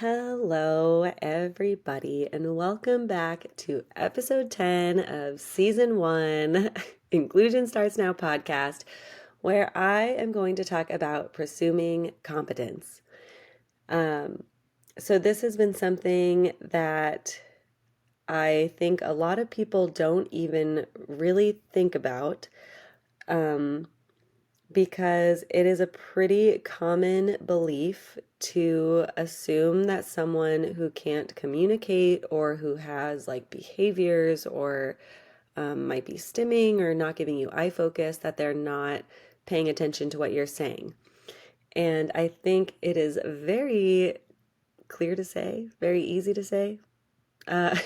Hello, everybody, and welcome back to episode 10 of season 1, Inclusion Starts Now podcast, where I am going to talk about presuming competence. Um, so, this has been something that I think a lot of people don't even really think about. Um, because it is a pretty common belief to assume that someone who can't communicate or who has like behaviors or might be stimming or not giving you eye focus, that they're not paying attention to what you're saying. And I think it is very clear to say, very easy to say, uh,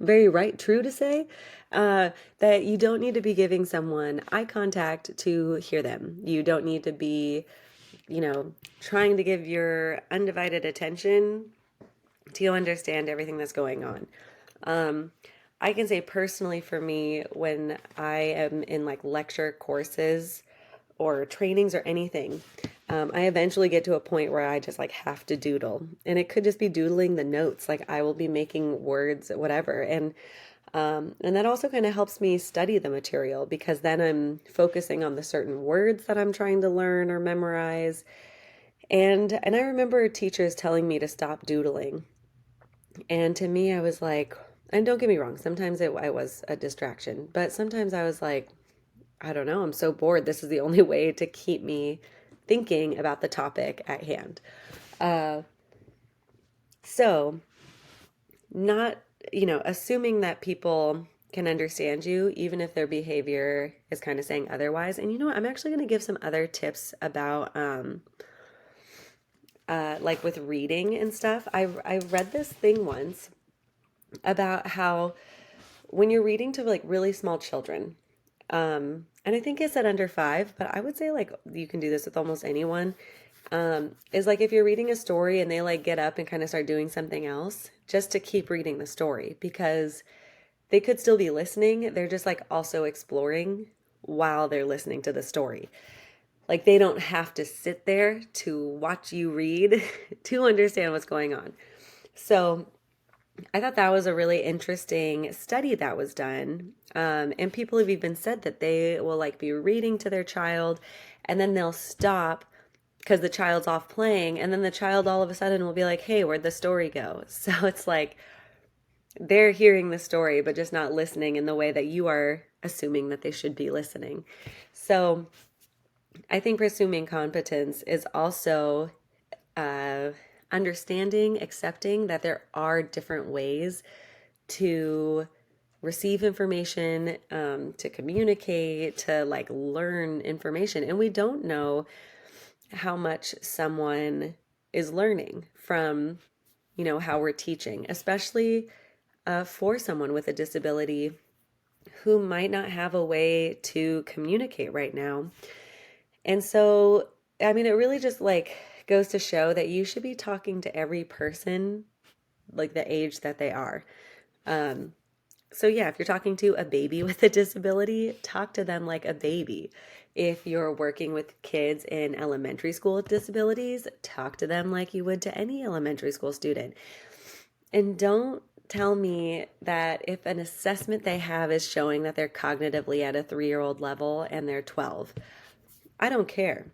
very right, true to say, uh, that you don't need to be giving someone eye contact to hear them. You don't need to be, trying to give your undivided attention to understand everything that's going on. Um, I can say personally for me, when I am in like lecture courses or trainings or anything, I eventually get to a point where I just like have to doodle. And it could just be doodling the notes. Like I will be making words, whatever. And that also kind of helps me study the material because then I'm focusing on the certain words that I'm trying to learn or memorize. And I remember teachers telling me to stop doodling. And to me, I was like, and don't get me wrong, sometimes I was a distraction, but sometimes I was like, I don't know, I'm so bored. This is the only way to keep me thinking about the topic at hand. Uh, so, not, assuming that people can understand you, even if their behavior is kind of saying otherwise. And you know what? I'm actually going to give some other tips about, like with reading and stuff. I read this thing once about how when you're reading to like really small children, and I think it said under 5, but I would say like you can do this with almost anyone. Is like if you're reading a story and they like get up and kind of start doing something else, just to keep reading the story because they could still be listening. They're just like also exploring while they're listening to the story. Like they don't have to sit there to watch you read to understand what's going on. So I thought that was a really interesting study that was done. And people have even said that they will like be reading to their child and then they'll stop because the child's off playing. And then the child all of a sudden will be like, hey, where'd the story go? So it's like they're hearing the story, but just not listening in the way that you are assuming that they should be listening. So I think presuming competence is also uh, understanding, accepting that there are different ways to receive information, to communicate, to like learn information. And we don't know how much someone is learning from, how we're teaching, especially for someone with a disability who might not have a way to communicate right now. And so, I mean, it really just like goes to show that you should be talking to every person like the age that they are. Um, so, yeah, if you're talking to a baby with a disability, talk to them like a baby. If you're working with kids in elementary school with disabilities, talk to them like you would to any elementary school student. And don't tell me that if an assessment they have is showing that they're cognitively at a 3-year-old level and they're 12, I don't care.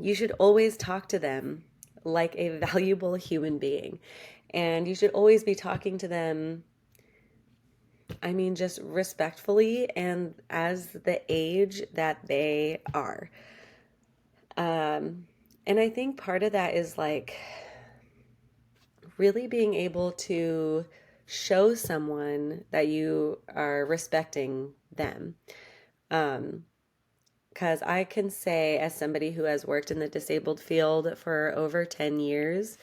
You should always talk to them like a valuable human being. And you should always be talking to them, I mean, just respectfully and as the age that they are. And I think part of that is like really being able to show someone that you are respecting them. Because I can say, as somebody who has worked in the disabled field for over 10 years,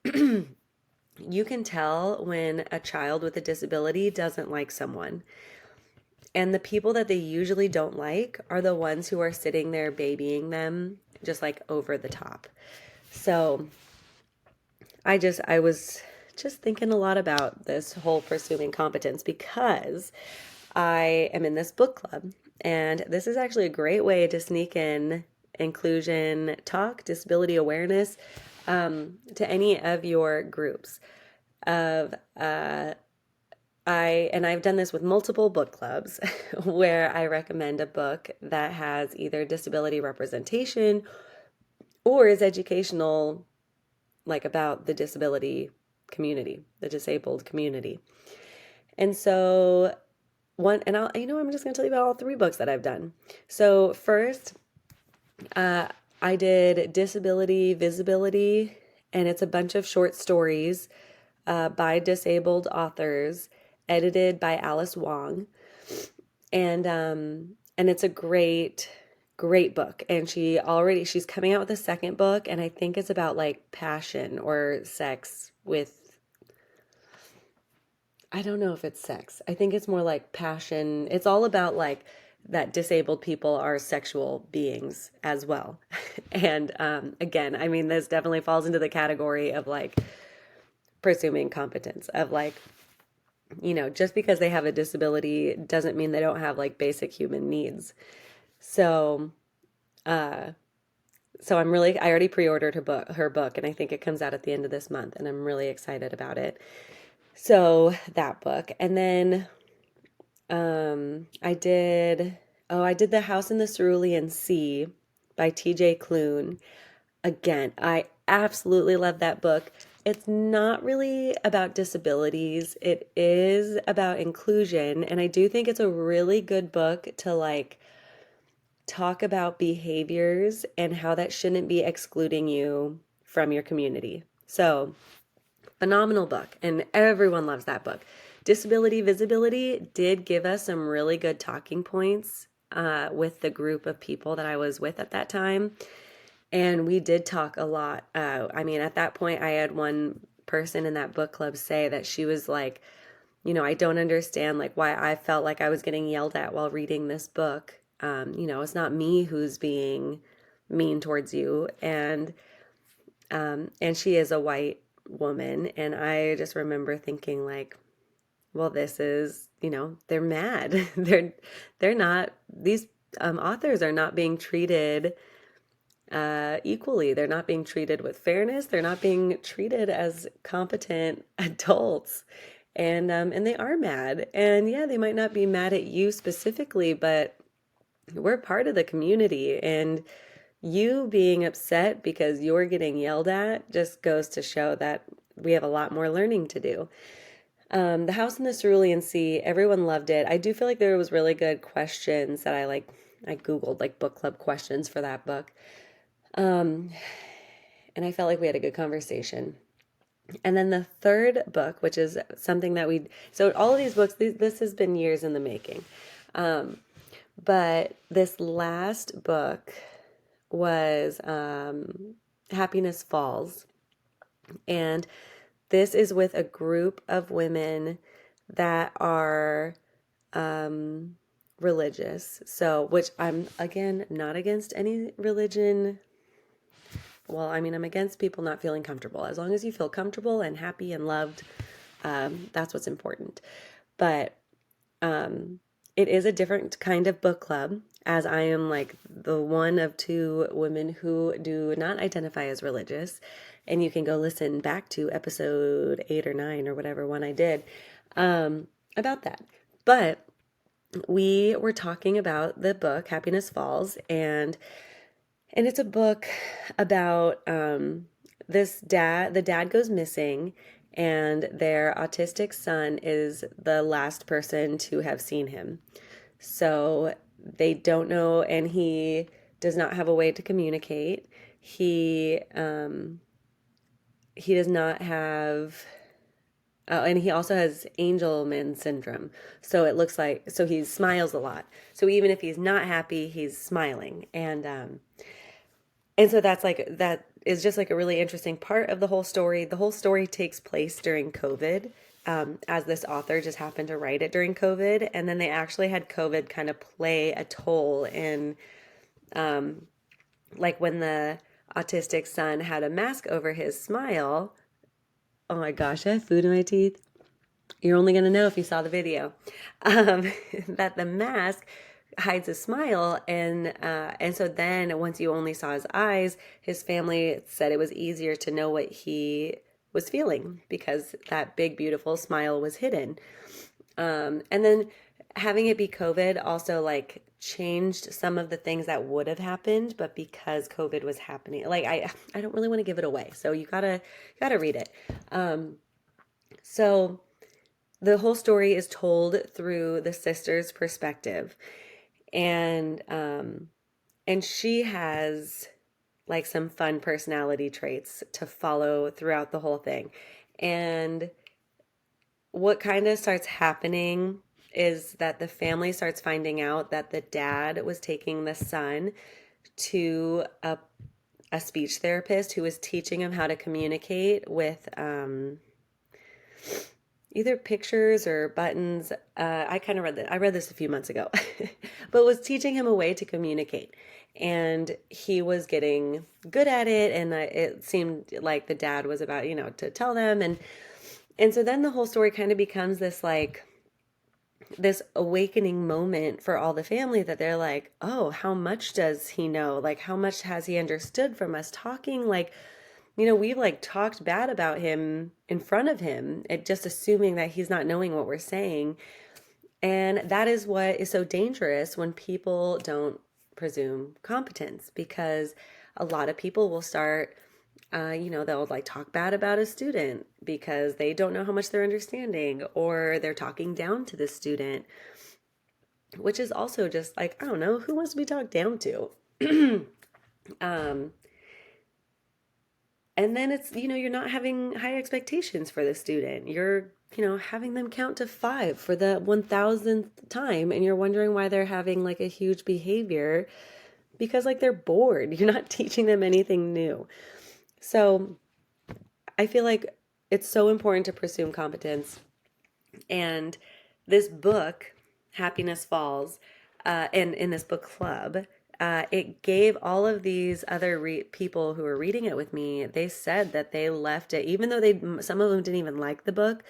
you can tell when a child with a disability doesn't like someone. And the people that they usually don't like are the ones who are sitting there babying them just like over the top. So I was just thinking a lot about this whole pursuing competence because I am in this book club. And this is actually a great way to sneak in inclusion talk, disability awareness, to any of your groups of I've done this with multiple book clubs where I recommend a book that has either disability representation or is educational, like about the disability community, the disabled community. And so I'm just going to tell you about all three books that I've done. So first, I did Disability Visibility, and it's a bunch of short stories by disabled authors, edited by Alice Wong, and it's a great book. And she's coming out with a second book, and I think it's about like passion or sex with, I don't know if it's sex. I think it's more like passion. It's all about like that disabled people are sexual beings as well. And again, I mean, this definitely falls into the category of like presuming competence, of like, just because they have a disability doesn't mean they don't have like basic human needs. So, I already pre-ordered her book, and I think it comes out at the end of this month, and I'm really excited about it. So that book. And then I did The House in the Cerulean Sea by TJ Klune. Again, I absolutely love that book. It's not really about disabilities. It is about inclusion, and I do think it's a really good book to like talk about behaviors and how that shouldn't be excluding you from your community. So, phenomenal book, and everyone loves that book. Disability Visibility did give us some really good talking points with the group of people that I was with at that time. And we did talk a lot. I mean, at that point, I had one person in that book club say that she was like, I don't understand like why I felt like I was getting yelled at while reading this book. It's not me who's being mean towards you. And she is a white woman. And I just remember thinking like, well, this is, they're mad. They're not, these authors are not being treated equally. They're not being treated with fairness. They're not being treated as competent adults. And they are mad. And yeah, they might not be mad at you specifically, but we're part of the community. And you being upset because you're getting yelled at just goes to show that we have a lot more learning to do. The House in the Cerulean Sea, everyone loved it. I do feel like there was really good questions that I Googled like book club questions for that book. And I felt like we had a good conversation. And then the third book, which is something that so all of these books, this has been years in the making. But this last book was Happiness Falls. And this is with a group of women that are religious. So, which I'm, again, not against any religion. Well, I mean, I'm against people not feeling comfortable. As long as you feel comfortable and happy and loved, that's what's important. But it is a different kind of book club, as I am like the one of two women who do not identify as religious. And you can go listen back to episode 8 or 9 or whatever one I did about that. But we were talking about the book Happiness Falls, and it's a book about this dad. The dad goes missing, and their autistic son is the last person to have seen him. So they don't know, and he does not have a way to communicate. He does not have, and he also has Angelman syndrome. So it looks like, so he smiles a lot. So even if he's not happy, he's smiling. And so that is just like a really interesting part of the whole story. The whole story takes place during COVID, as this author just happened to write it during COVID. And then they actually had COVID kind of play a toll in, like when the autistic son had a mask over his smile. Oh my gosh, I have food in my teeth. You're only going to know if you saw the video. That the mask hides a smile, and so then once you only saw his eyes, his family said it was easier to know what he was feeling because that big beautiful smile was hidden. And then having it be COVID also like changed some of the things that would have happened, but because COVID was happening, like I don't really want to give it away, so you gotta read it. So the whole story is told through the sister's perspective, and she has like some fun personality traits to follow throughout the whole thing. And what kind of starts happening is that the family starts finding out that the dad was taking the son to a speech therapist who was teaching him how to communicate with either pictures or buttons. I kind of read that. I read this a few months ago, but was teaching him a way to communicate. And he was getting good at it. And it seemed like the dad was about, to tell them. And so then the whole story kind of becomes this like, this awakening moment for all the family that they're like, oh, how much does he know? Like, how much has he understood from us talking? Like, we've like talked bad about him in front of him, just assuming that he's not knowing what we're saying. And that is what is so dangerous when people don't presume competence, because a lot of people will start, they'll like talk bad about a student because they don't know how much they're understanding, or they're talking down to the student, which is also just like, I don't know, who wants to be talked down to? um, And then it's, you're not having high expectations for the student. You're, having them count to 5 for the 1000th time. And you're wondering why they're having like a huge behavior because like they're bored. You're not teaching them anything new. So I feel like it's so important to presume competence. And this book, Happiness Falls, and in this book club, it gave all of these other people who were reading it with me, they said that they left it, even though some of them didn't even like the book,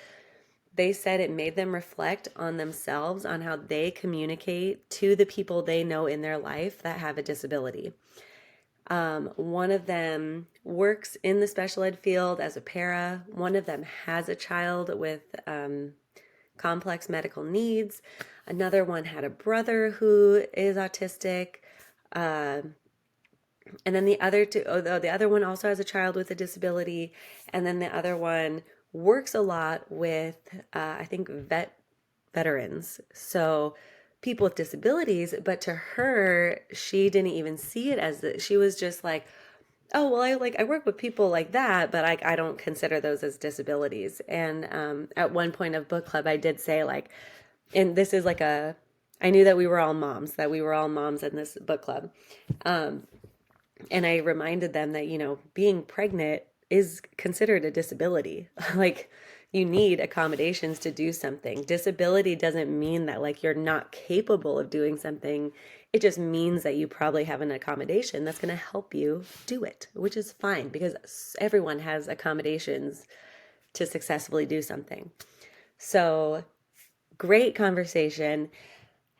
they said it made them reflect on themselves, on how they communicate to the people they know in their life that have a disability. One of them works in the special ed field as a para. One of them has a child with complex medical needs. Another one had a brother who is autistic. And then the other two, the other one also has a child with a disability. And then the other one works a lot with, I think, veterans. So people with disabilities, but to her, she didn't even see it as she was just like, oh, well, I work with people like that, but I don't consider those as disabilities. And at one point of book club, I did say like, and this is like I knew that we were all moms, in this book club. And I reminded them that, being pregnant is considered a disability. Like, you need accommodations to do something. Disability doesn't mean that like you're not capable of doing something. It just means that you probably have an accommodation that's going to help you do it, which is fine because everyone has accommodations to successfully do something. So, great conversation.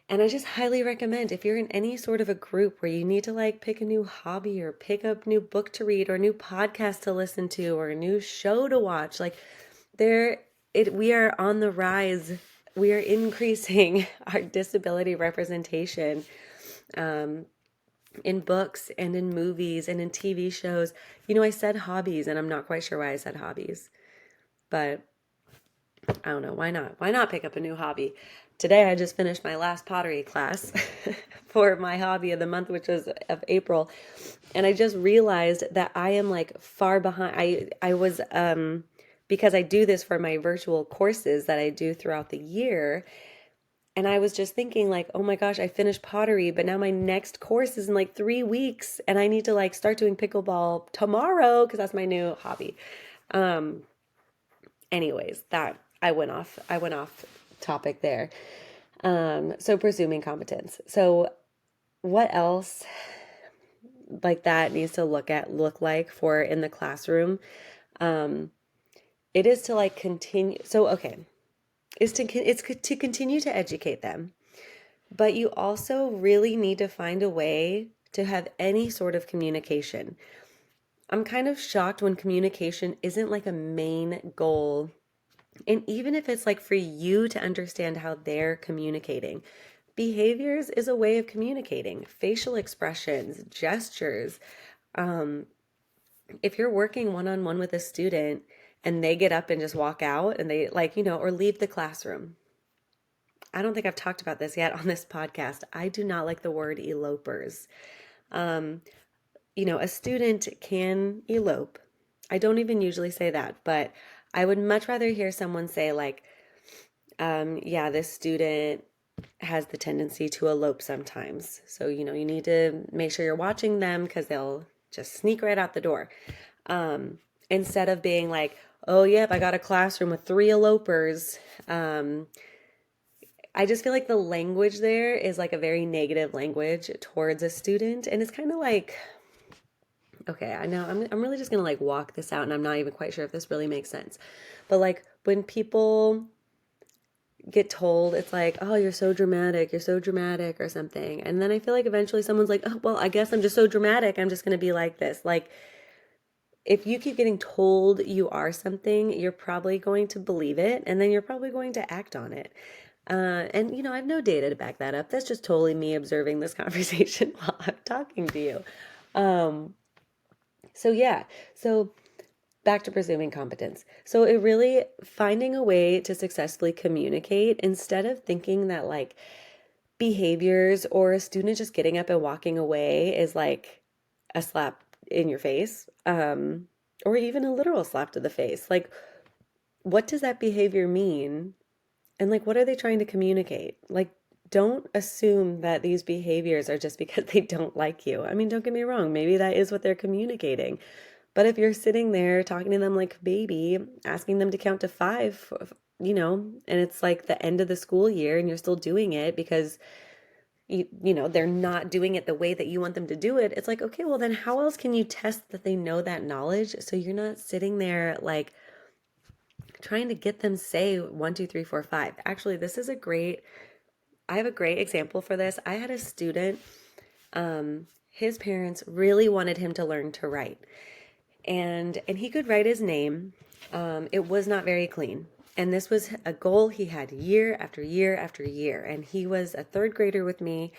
And I just highly recommend, if you're in any sort of a group where you need to like pick a new hobby or pick up a new book to read or a new podcast to listen to or a new show to watch, like we are on the rise. We are increasing our disability representation in books and in movies and in TV shows. I said hobbies and I'm not quite sure why I said hobbies, but I don't know. Why not? Why not pick up a new hobby? Today I just finished my last pottery class for my hobby of the month, which was of April. And I just realized that I am like far behind. I was, because I do this for my virtual courses that I do throughout the year. And I was just thinking like, oh my gosh, I finished pottery, but now my next course is in like 3 weeks and I need to like start doing pickleball tomorrow because that's my new hobby. Anyways, that I went off topic there. So presuming competence. So what else like that needs to look like for in the classroom? It is to like continue. So, okay. It's to continue to educate them, but you also really need to find a way to have any sort of communication. I'm kind of shocked when communication isn't like a main goal. And even if it's like for you to understand how they're communicating, behaviors is a way of communicating, facial expressions, gestures. Um, if you're working one on one with a student and they get up and just walk out and they like, or leave the classroom. I don't think I've talked about this yet on this podcast. I do not like the word elopers. Um, a student can elope. I don't even usually say that, but I would much rather hear someone say, like, yeah, this student has the tendency to elope sometimes. So, you need to make sure you're watching them because they'll just sneak right out the door. Instead of being like, oh, yep, I got a classroom with three elopers. I just feel like the language there is like a very negative language towards a student. And it's kind of like, okay, I know I'm really just gonna like walk this out and I'm not even quite sure if this really makes sense. But like when people get told it's like, oh, you're so dramatic or something. And then I feel like eventually someone's like, oh, well, I guess I'm just so dramatic. I'm just gonna be like this. Like if you keep getting told you are something, you're probably going to believe it and then you're probably going to act on it. And I have no data to back that up. That's just totally me observing this conversation while I'm talking to you. Um, so yeah, so back to presuming competence. So it really finding a way to successfully communicate instead of thinking that like behaviors or a student just getting up and walking away is like a slap in your face, or even a literal slap to the face. Like, what does that behavior mean? And like, what are they trying to communicate? Like, don't assume that these behaviors are just because they don't like you. I mean, don't get me wrong, maybe that is what they're communicating. But if you're sitting there talking to them like a baby, asking them to count to five, and it's like the end of the school year and you're still doing it because they're not doing it the way that you want them to do it. It's like, okay, well then how else can you test that they know that knowledge? So you're not sitting there like trying to get them say 1, 2, 3, 4, 5. Actually, I have a great example for this. I had a student, his parents really wanted him to learn to write. And he could write his name. It was not very clean. And this was a goal he had year after year after year. And he was a third grader with me.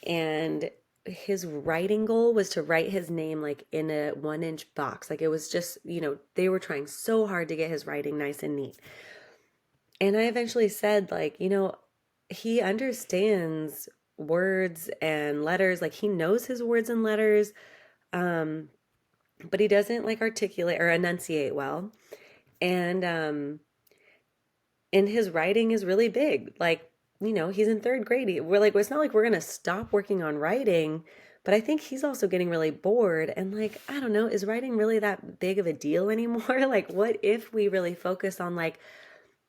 And his writing goal was to write his name like in a 1 inch box. Like it was just, they were trying so hard to get his writing nice and neat. And I eventually said, like, he understands words and letters. Like he knows his words and letters. Um, but he doesn't like articulate or enunciate well. And his writing is really big. Like, he's in third grade. We're like, well, it's not like we're gonna stop working on writing, but I think he's also getting really bored. And like, I don't know, is writing really that big of a deal anymore? Like, what if we really focus on like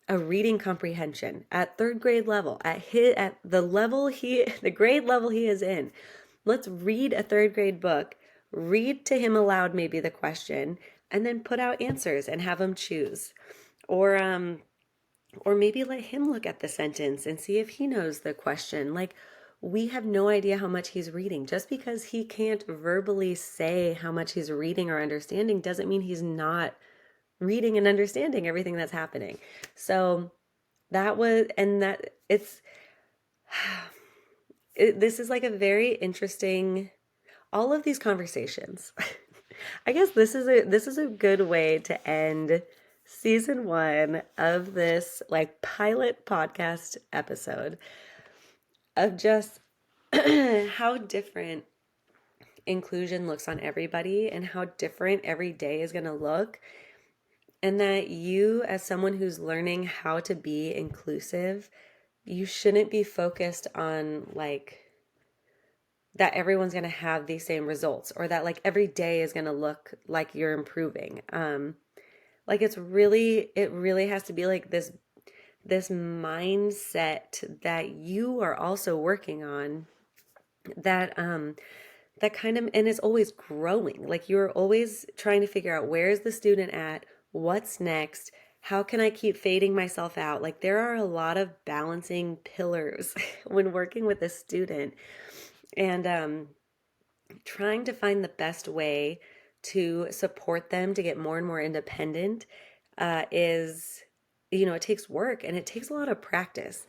a reading comprehension at third grade level, at the level the grade level he is in? Let's read a third grade book, read to him aloud maybe the question, and then put out answers and have him choose. Or maybe let him look at the sentence and see if he knows the question. Like, we have no idea how much he's reading. Just because he can't verbally say how much he's reading or understanding doesn't mean he's not reading and understanding everything that's happening. So that was, and that this is like a very interesting, all of these conversations. I guess this is a good way to end season 1 of this like pilot podcast episode of just how different inclusion looks on everybody and how different every day is going to look. And that you, as someone who's learning how to be inclusive, you shouldn't be focused on like that everyone's going to have these same results or that like every day is going to look like you're improving. Like it really has to be like this mindset that you are also working on, that kind of, and is always growing. Like you're always trying to figure out where is the student at, what's next, how can I keep fading myself out? Like there are a lot of balancing pillars when working with a student, and trying to find the best way to support them to get more and more independent is, it takes work and it takes a lot of practice.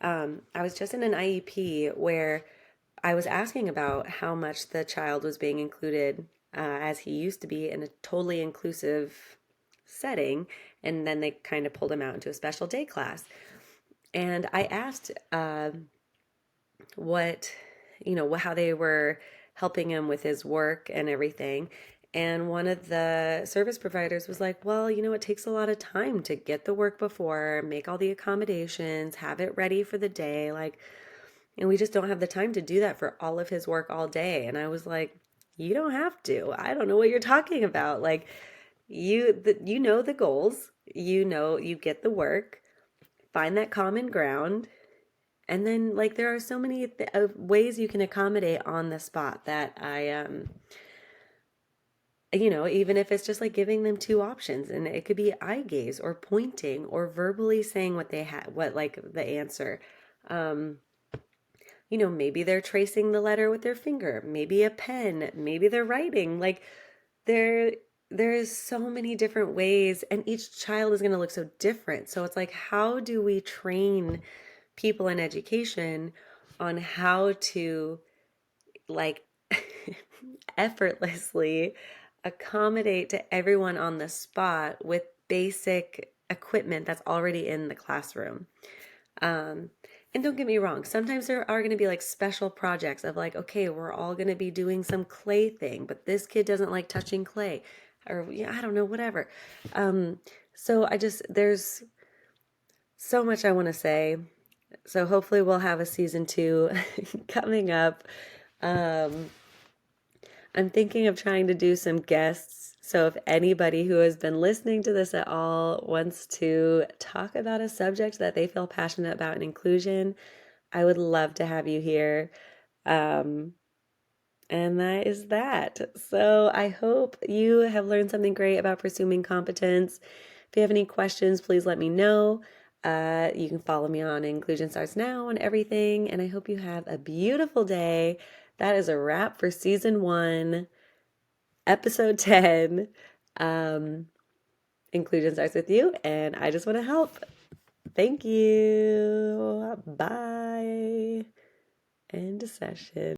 I was just in an IEP where I was asking about how much the child was being included as he used to be in a totally inclusive setting. And then they kind of pulled him out into a special day class. And I asked what, how they were helping him with his work and everything. And one of the service providers was like, well, it takes a lot of time to get the work before, make all the accommodations, have it ready for the day. Like, and we just don't have the time to do that for all of his work all day. And I was like, you don't have to. I don't know what you're talking about. Like, you know the goals, you get the work, find that common ground, and then like there are so many ways you can accommodate on the spot that even if it's just like giving them two options, and it could be eye gaze or pointing or verbally saying what they had, what like the answer. Um, maybe they're tracing the letter with their finger, maybe a pen, maybe they're writing. Like there there is so many different ways, and each child is going to look so different. So it's like, how do we train people in education on how to like effortlessly accommodate to everyone on the spot with basic equipment that's already in the classroom? Um, and don't get me wrong, sometimes there are going to be like special projects of like, okay, we're all going to be doing some clay thing, but this kid doesn't like touching clay, or yeah, I don't know, whatever. Um, so there's so much I want to say. So hopefully we'll have a season two coming up. Um, I'm thinking of trying to do some guests. So if anybody who has been listening to this at all wants to talk about a subject that they feel passionate about in inclusion, I would love to have you here. Um, and that is that. So I hope you have learned something great about pursuing competence. If you have any questions, please let me know. You can follow me on Inclusion Starts Now and everything. And I hope you have a beautiful day. That is a wrap for season 1, episode 10. Um, Inclusion starts with you, and I just want to help. Thank you. Bye. End session.